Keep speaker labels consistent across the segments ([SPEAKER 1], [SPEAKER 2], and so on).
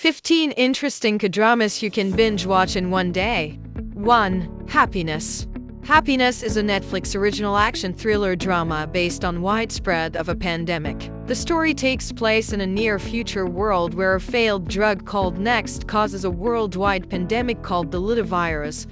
[SPEAKER 1] 15 interesting Kdramas you can binge watch in one day. 1. Happiness. Happiness is a Netflix original action thriller drama based on widespread of a pandemic. The story takes place in a near-future world where a failed drug called Next causes a worldwide pandemic called the Virus,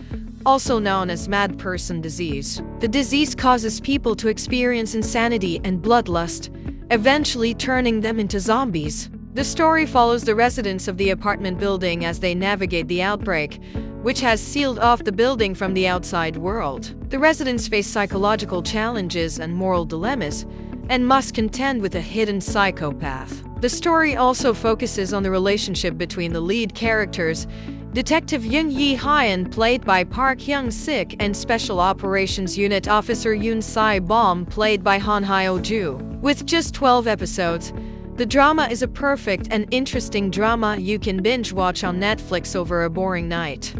[SPEAKER 1] also known as mad person disease. The disease causes people to experience insanity and bloodlust, eventually turning them into zombies. The story follows the residents of the apartment building as they navigate the outbreak, which has sealed off the building from the outside world. The residents face psychological challenges and moral dilemmas, and must contend with a hidden psychopath. The story also focuses on the relationship between the lead characters, Detective Yoon Yi-hyun, played by Park Hyung-sik, and Special Operations Unit Officer Yoon Sai-bom, played by Han Hyo-ju. With just 12 episodes, the drama is a perfect and interesting drama you can binge watch on Netflix over a boring night.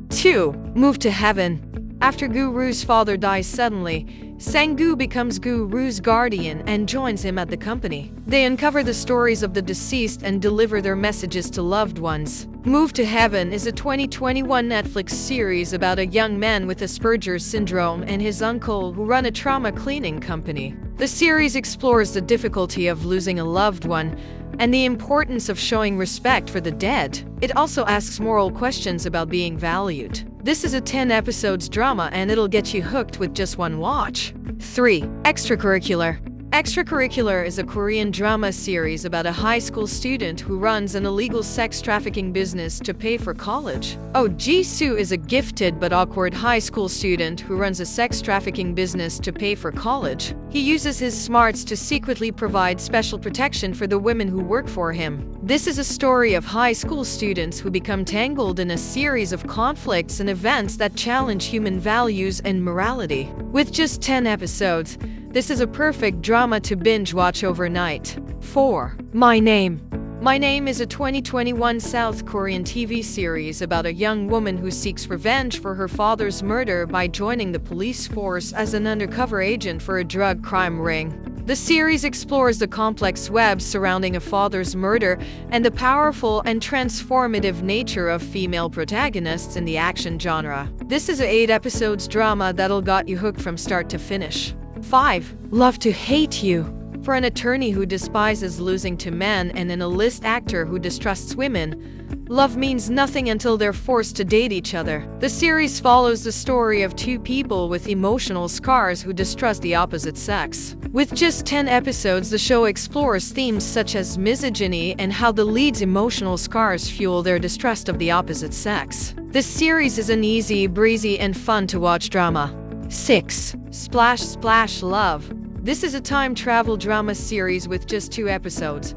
[SPEAKER 1] 2. Move to Heaven. After Guru's father dies suddenly, Sang-gu becomes Guru's guardian and joins him at the company. They uncover the stories of the deceased and deliver their messages to loved ones. Move to Heaven is a 2021 Netflix series about a young man with Asperger's syndrome and his uncle who run a trauma cleaning company. The series explores the difficulty of losing a loved one and the importance of showing respect for the dead. It also asks moral questions about being valued. This is a 10 episodes drama and it'll get you hooked with just one watch. 3. Extracurricular. Extracurricular is a Korean drama series about a high school student who runs an illegal sex trafficking business to pay for college. Oh Ji-soo is a gifted but awkward high school student who runs a sex trafficking business to pay for college. He uses his smarts to secretly provide special protection for the women who work for him. This is a story of high school students who become tangled in a series of conflicts and events that challenge human values and morality. With just 10 episodes, this is a perfect drama to binge watch overnight. 4. My Name. My Name is a 2021 South Korean TV series about a young woman who seeks revenge for her father's murder by joining the police force as an undercover agent for a drug crime ring. The series explores the complex web surrounding a father's murder and the powerful and transformative nature of female protagonists in the action genre. This is an 8 episodes drama that'll got you hooked from start to finish. 5. Love to Hate You. For an attorney who despises losing to men and an A-list actor who distrusts women, love means nothing until they're forced to date each other. The series follows the story of two people with emotional scars who distrust the opposite sex. With just 10 episodes, the show explores themes such as misogyny and how the lead's emotional scars fuel their distrust of the opposite sex. This series is an easy, breezy, and fun-to-watch drama. 6. Splash Splash Love. This is a time travel drama series with just 2 episodes.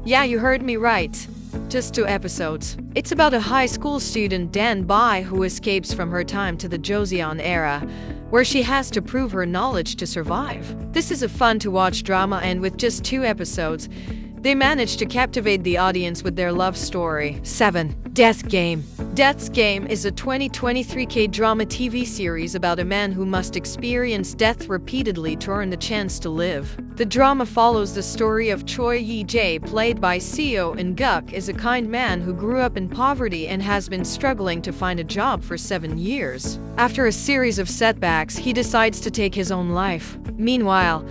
[SPEAKER 1] Yeah, you heard me right. Just 2 episodes. It's about a high school student, Dan Bai, who escapes from her time to the Joseon era, where she has to prove her knowledge to survive. This is a fun-to-watch drama, and with just 2 episodes, they managed to captivate the audience with their love story. 7. Death Game. Death's Game is a 2023 K-drama TV series about a man who must experience death repeatedly to earn the chance to live. The drama follows the story of Choi Yi-jae, played by Seo In-guk, is a kind man who grew up in poverty and has been struggling to find a job for 7 years. After a series of setbacks, he decides to take his own life. Meanwhile,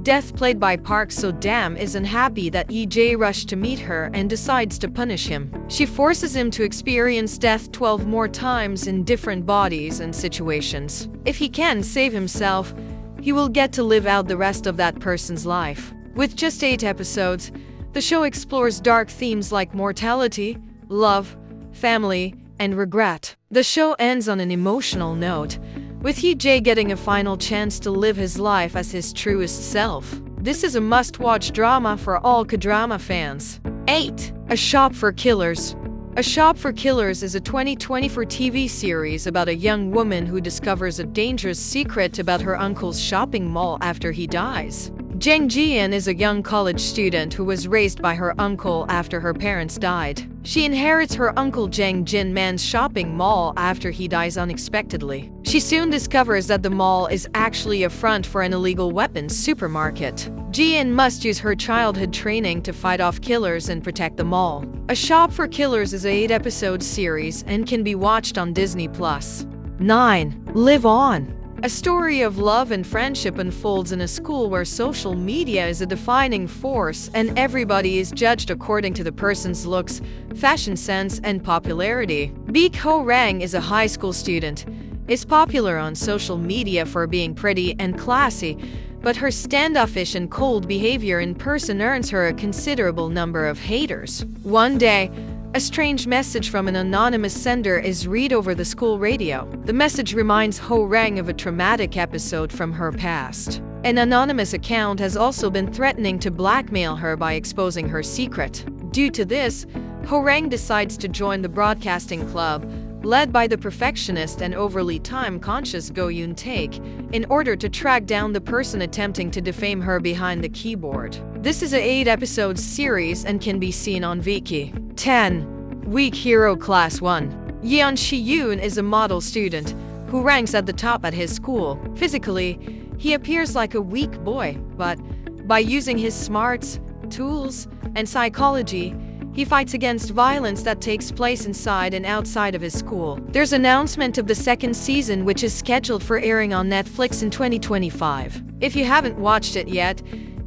[SPEAKER 1] Death, played by Park So-dam, is unhappy that Yi-jae rushed to meet her and decides to punish him. She forces him to experience death 12 more times in different bodies and situations. If he can save himself, he will get to live out the rest of that person's life. With just 8 episodes, the show explores dark themes like mortality, love, family, and regret. The show ends on an emotional note, with Yi-jae getting a final chance to live his life as his truest self. This is a must-watch drama for all Kdrama fans. 8. A Shop for Killers. A Shop for Killers is a 2024 TV series about a young woman who discovers a dangerous secret about her uncle's shopping mall after he dies. Jang Jian is a young college student who was raised by her uncle after her parents died. She inherits her uncle Jang Jin Man's shopping mall after he dies unexpectedly. She soon discovers that the mall is actually a front for an illegal weapons supermarket. Jian must use her childhood training to fight off killers and protect the mall. A Shop for Killers is an 8-episode series and can be watched on Disney+. 9. Live On. A story of love and friendship unfolds in a school where social media is a defining force and everybody is judged according to the person's looks, fashion sense, and popularity. Baek Ho Rang is a high school student, is popular on social media for being pretty and classy, but her standoffish and cold behavior in person earns her a considerable number of haters. One day, a strange message from an anonymous sender is read over the school radio. The message reminds Ho Rang of a traumatic episode from her past. An anonymous account has also been threatening to blackmail her by exposing her secret. Due to this, Ho Rang decides to join the broadcasting club, led by the perfectionist and overly time-conscious Go Yoon Taek, in order to track down the person attempting to defame her behind the keyboard. This is an 8-episode series and can be seen on Viki. 10. Weak Hero Class 1. Yeon Shi-yoon is a model student who ranks at the top at his school. Physically, he appears like a weak boy, but by using his smarts, tools, and psychology, he fights against violence that takes place inside and outside of his school. There's an announcement of the second season, which is scheduled for airing on Netflix in 2025. If you haven't watched it yet,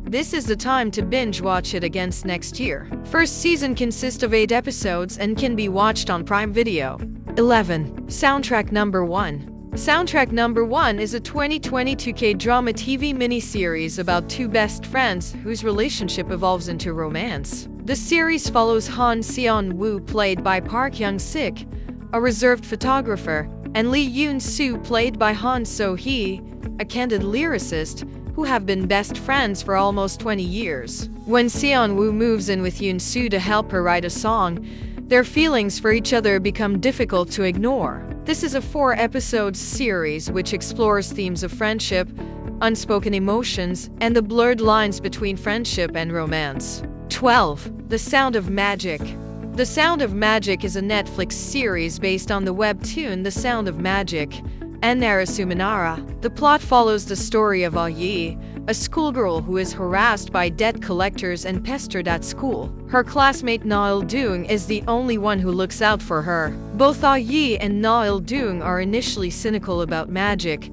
[SPEAKER 1] this is the time to binge watch it against next year. First season consists of 8 episodes and can be watched on Prime Video. 11. Soundtrack Number 1. Soundtrack Number 1 is a 2022 Kdrama TV miniseries about two best friends whose relationship evolves into romance. The series follows Han Seon-woo, played by Park Young-sik, a reserved photographer, and Lee Yoon-soo, played by Han So-hee, a candid lyricist, who have been best friends for almost 20 years. When Seon-woo moves in with Yoon-soo to help her write a song, their feelings for each other become difficult to ignore. This is a 4-episode series which explores themes of friendship, unspoken emotions, and the blurred lines between friendship and romance. 12. The Sound of Magic. The Sound of Magic is a Netflix series based on the webtoon The Sound of Magic and Nara Sumanara. The plot follows the story of Yi, a schoolgirl who is harassed by debt collectors and pestered at school. Her classmate Na Il-doong is the only one who looks out for her. Both Yi and Na Il-doong are initially cynical about magic,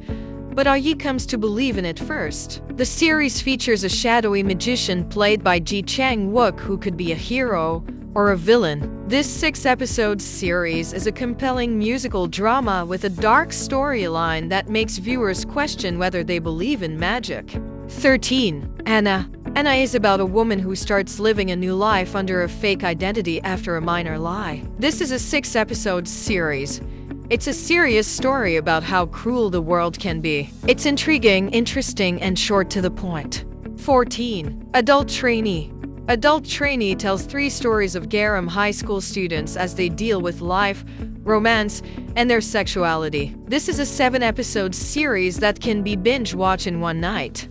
[SPEAKER 1] but Yi comes to believe in it first. The series features a shadowy magician played by Ji Chang-wook who could be a hero or a villain. This 6-episode series is a compelling musical drama with a dark storyline that makes viewers question whether they believe in magic. 13. Anna. Anna is about a woman who starts living a new life under a fake identity after a minor lie. This is a 6-episode series. It's a serious story about how cruel the world can be. It's intriguing, interesting, and short to the point. 14. Adult Trainee. Adult Trainee tells 3 stories of Garam high school students as they deal with life, romance, and their sexuality. This is a 7-episode series that can be binge-watched in one night.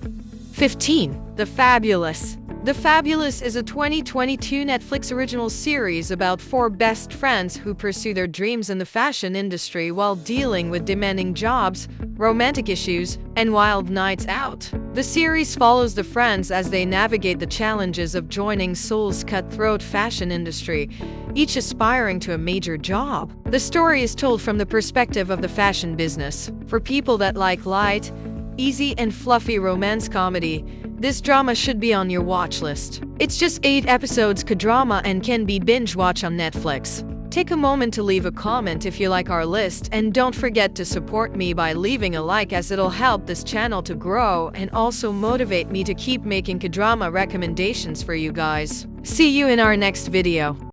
[SPEAKER 1] 15. The Fabulous. The Fabulous is a 2022 Netflix original series about 4 best friends who pursue their dreams in the fashion industry while dealing with demanding jobs, romantic issues, and wild nights out. The series follows the friends as they navigate the challenges of joining Seoul's cutthroat fashion industry, each aspiring to a major job. The story is told from the perspective of the fashion business. For people that like light, easy, and fluffy romance comedy, this drama should be on your watch list. It's just 8 episodes Kdrama and can be binge-watched on Netflix. Take a moment to leave a comment if you like our list, and don't forget to support me by leaving a like, as it'll help this channel to grow and also motivate me to keep making Kdrama recommendations for you guys. See you in our next video.